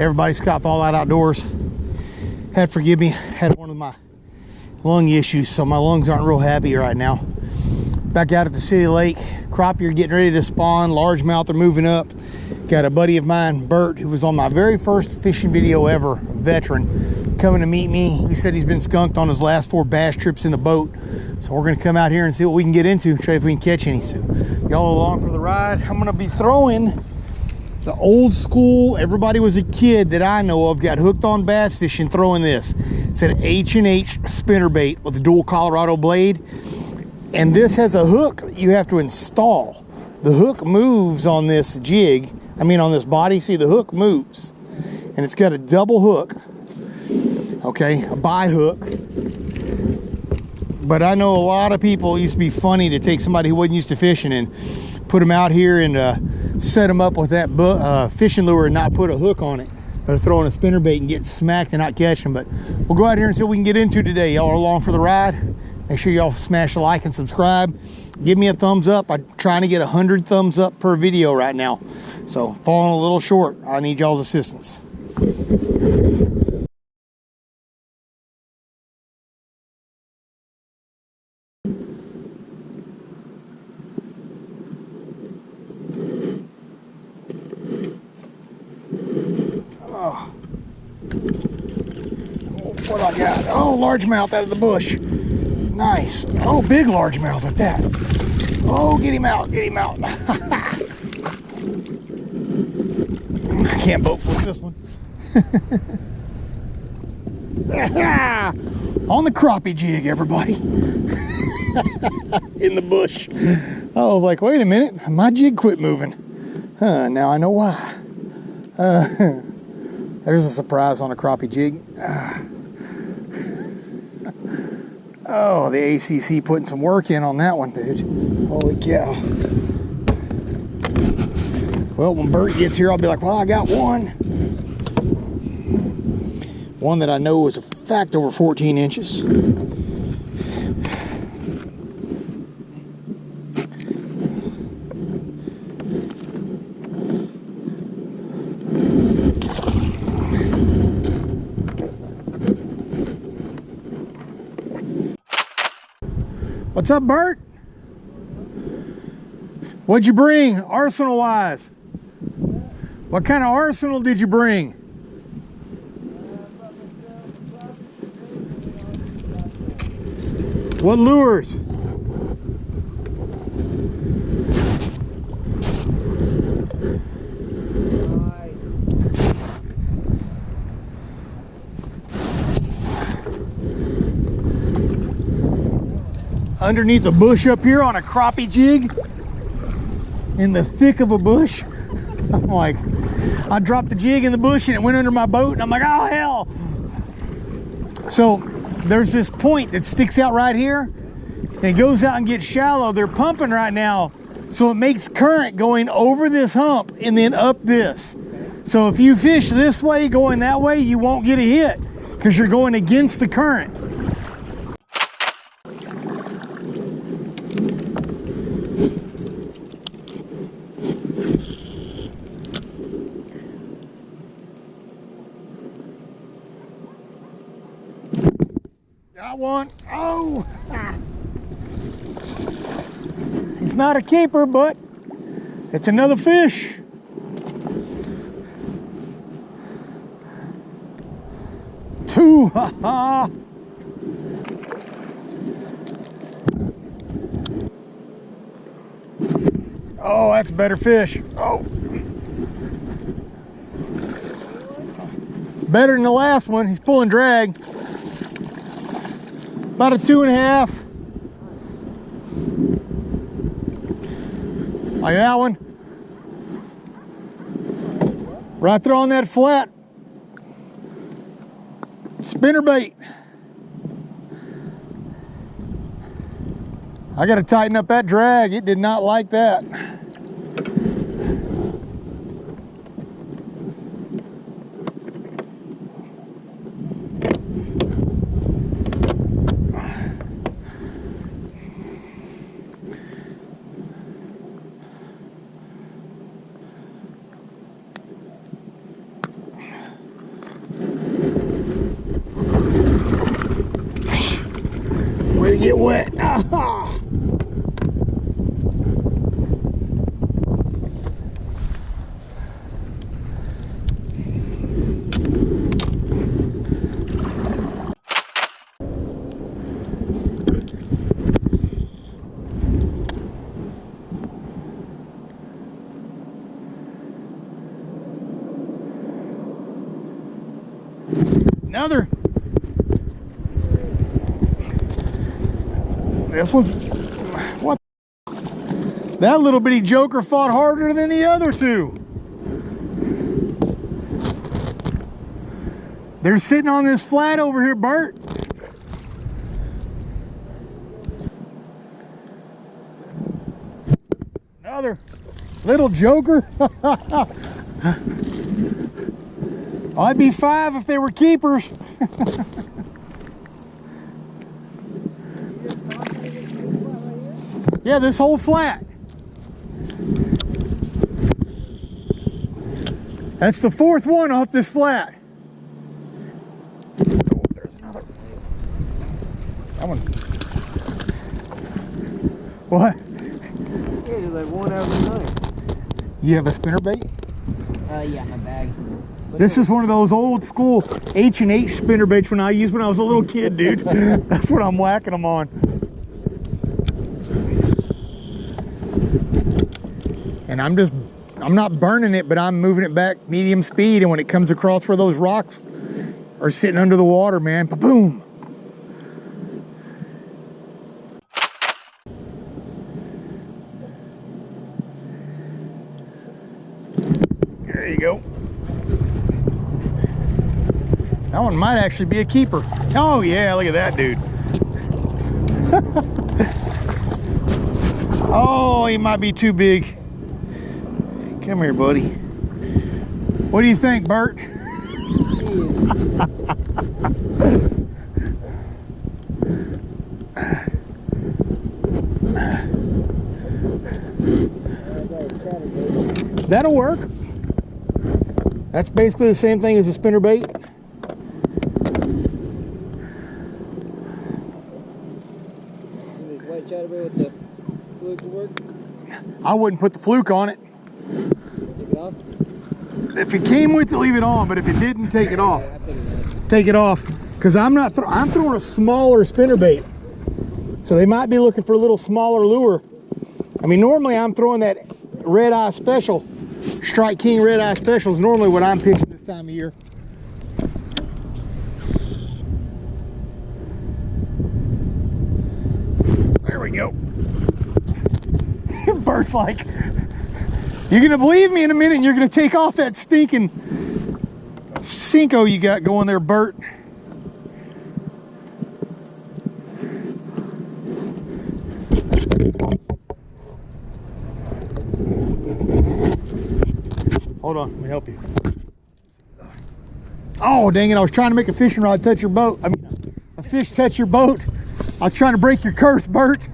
Everybody, Scott Fall Out Outdoors. Had to forgive me, had one of my lung issues, so my lungs aren't real happy right now. Back out at the city lake, crappie are getting ready to spawn, largemouth are moving up. Got a buddy of mine, Burt, who was on my very first fishing video ever, a veteran, coming to meet me. He said he's been skunked on his last 4 bass trips in the boat. So we're gonna come out here and see what we can get into, try if we can catch any. So y'all along for the ride. I'm gonna be throwing the old school, everybody was a kid that I know of, got hooked on bass fishing throwing this. It's an H&H spinnerbait with a dual Colorado blade. And this has a hook you have to install. The hook moves on this jig. I mean on this body, see the hook moves. And it's got a double hook, okay, a bi hook. But I know a lot of people, it used to be funny to take somebody who wasn't used to fishing and put them out here and set them up with that fishing lure and not put a hook on it. They're throwing a spinnerbait and getting smacked and not catching. But we'll go out here and see what we can get into today. Y'all are along for the ride. Make sure y'all smash a like and subscribe. Give me a thumbs up. I'm trying to get 100 thumbs up per video right now. So falling a little short. I need y'all's assistance. Oh, what do I got? Oh, largemouth out of the bush. Nice. Oh, big largemouth at that. Oh, get him out, get him out. I can't boat flip this one. On the crappie jig, everybody. In the bush. I was like, wait a minute, my jig quit moving. Now I know why. There's a surprise on a crappie jig. Oh, the ACC putting some work in on that one, dude. Holy cow. Well, when Burt gets here, I'll be like, well, I got one. One that I know is a fact over 14 inches. What's up, Burt? What'd you bring, arsenal-wise? What kind of arsenal did you bring? What lures? Underneath a bush up here on a crappie jig in the thick of a bush. I'm like, I dropped the jig in the bush and it went under my boat and I'm like, oh hell. So there's this point that sticks out right here and it goes out and gets shallow. They're pumping right now, so it makes current going over this hump and then up this. So if you fish this way going that way, you won't get a hit because you're going against the current. Got one. Oh! He's not a keeper, but it's another fish. Two. Ha ha. Oh, that's a better fish. Oh. Better than the last one. He's pulling drag. About a 2.5. Like that one. Right there on that flat. Spinnerbait. I got to tighten up that drag. It did not like that. get wet. Ah. Another. This one, what? That little bitty joker fought harder than the other two. They're sitting on this flat over here, Burt. Another little joker. I'd be 5 if they were keepers. Yeah, this whole flat. That's the 4th one off this flat. Oh, there's another. That one. What? Yeah, just like one out of the night. You have a spinnerbait? Yeah, my bag. This is one of those old school H&H spinnerbaits when I used when I was a little kid, dude. That's what I'm whacking them on. And I'm not burning it, but I'm moving it back medium speed, and when it comes across where those rocks are sitting under the water, man, boom. There you go. That one might actually be a keeper. Oh yeah, look at that dude. Oh, he might be too big. Come here, buddy. What do you think, Burt? That'll work. That's basically the same thing as a spinnerbait. White chatterbait with the fluke to work? I wouldn't put the fluke on it. Take it off? If it came with it, leave it on, but if it didn't, take it off. Take it off, because I'm throwing a smaller spinnerbait. So they might be looking for a little smaller lure. I mean, normally I'm throwing that red eye special. Strike King red eye special is normally what I'm pitching this time of year. There we go. Burt's like, you're gonna believe me in a minute and you're gonna take off that stinking Cinco you got going there, Burt. Hold on, let me help you. Oh, dang it, I was trying to make a fishing rod touch your boat. I mean, a fish touch your boat. I was trying to break your curse, Burt.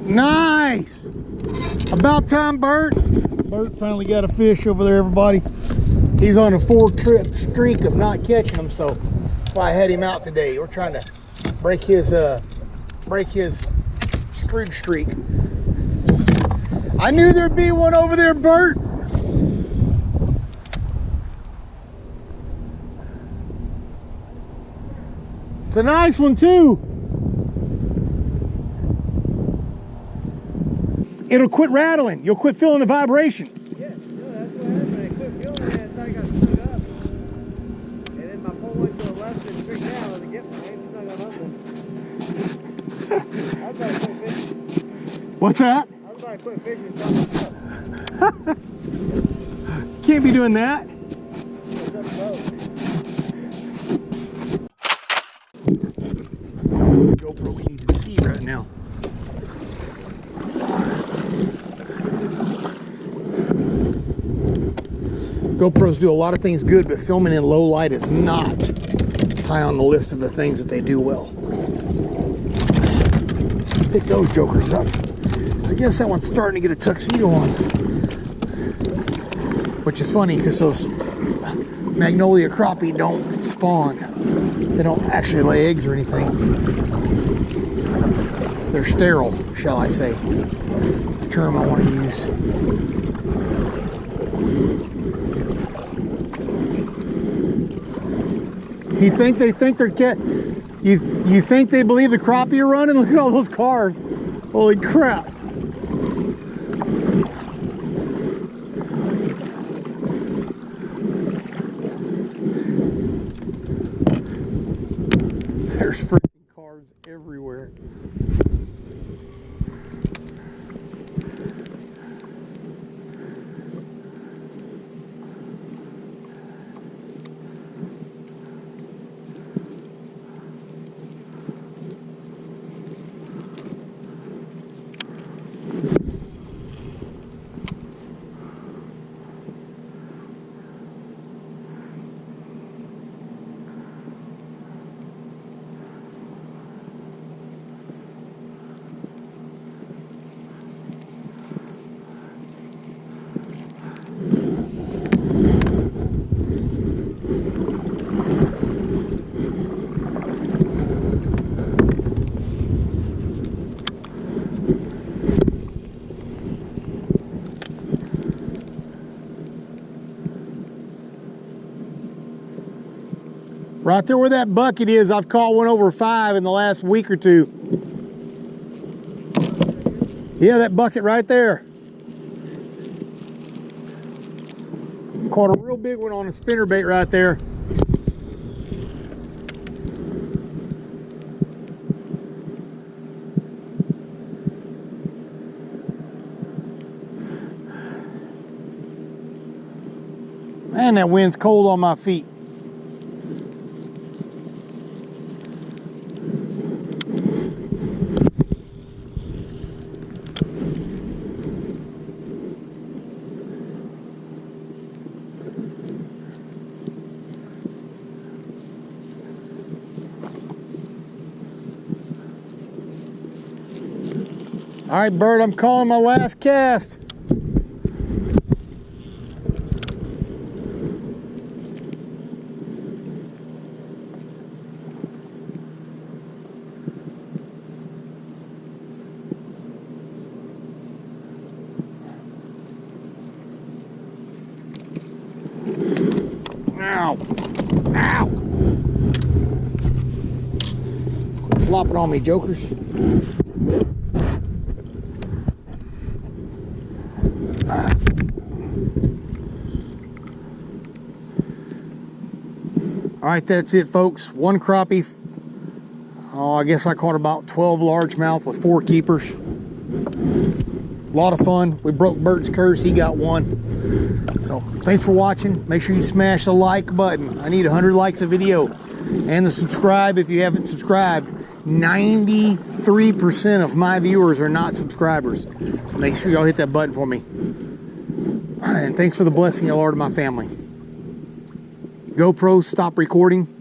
Nice! About time, Burt. Burt finally got a fish over there, everybody. He's on a 4-trip streak of not catching them, so that's why I had him out today. We're trying to break his screwed streak. I knew there'd be one over there, Burt. It's a nice one too. It'll quit rattling. You'll quit feeling the vibration. Yeah, no, that's what happened. I quit feeling it. I thought I got snug up. And then my pole went to the left and straight down. I was like, yep, I ain't snug on nothing. I was about to quit fishing. What's that? I was about to quit fishing and stop myself. Can't be doing that. It's up the boat. GoPro we need to see right now. GoPros do a lot of things good, but filming in low light is not high on the list of the things that they do well. Pick those jokers up. guess that one's starting to get a tuxedo on. Which is funny because those magnolia crappie don't spawn. They don't actually lay eggs or anything. They're sterile, shall I say. The term I want to use. You think they're you think they believe the crappie are running? Look at all those cars. Holy crap. There's freaking cars everywhere. Right there where that bucket is, I've caught one over 5 in the last week or 2. Yeah, that bucket right there. Caught a real big one on a spinnerbait right there. Man, that wind's cold on my feet. All right, Burt, I'm calling my last cast. Ow. Ow. Quit flopping on me, jokers. All right, that's it, folks. One crappie. Oh, I guess I caught about 12 largemouth with 4 keepers. A lot of fun. We broke Burt's curse. He got one. So thanks for watching. Make sure you smash the like button. I need 100 likes a video. And the subscribe if you haven't subscribed. 93% of my viewers are not subscribers. So make sure y'all hit that button for me. And thanks for the blessing, Lord, of my family. GoPro, stop recording.